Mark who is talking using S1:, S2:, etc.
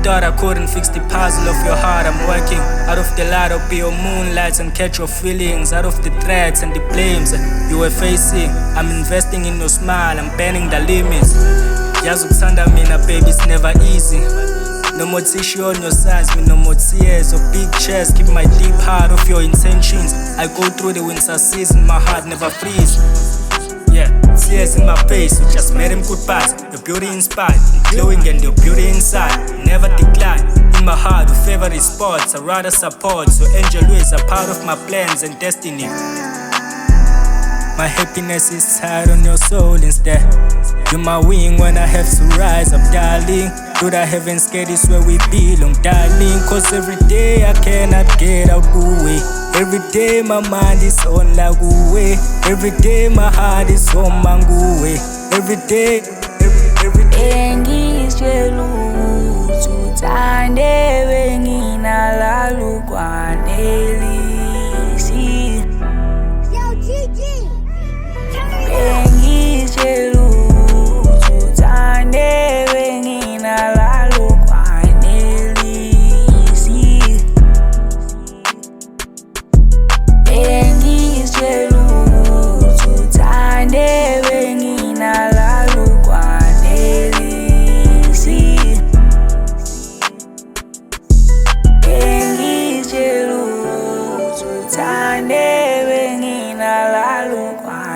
S1: thought I couldn't fix the puzzle of your heart. I'm working out of the light of your moonlights and catch your feelings out of the threats and the blames you were facing. I'm investing in your smile, I'm banning the limits. Yazukusanda mina, baby, it's never easy. No more tissue on your sides, me no more tears or big chest. Keep my deep heart of your intentions. I go through the winter season, my heart never freeze. Yeah, tears in my face, we just made him goodbyes. Your beauty inspired, glowing and your beauty inside never decline. In my heart, your favorite spots, I rather support. So angel is a part of my plans and destiny. My happiness is tied on your soul instead. You're my wing when I have to rise up, darling. To the heavens gate is where we belong, darling. Cause every day I cannot get out way. Every day my mind is on Lague. Every day my heart is on Mangue. Every day, every day.
S2: Engizwelutu tande wengina lalu kwanelisi.
S3: Yo, GG.
S2: Engizwelutu tande wengina lalu kwanelisi. Engizwelutu tande wengina lalu kwanelisi. Engizwelutu tande wengina lalu kwanelisi.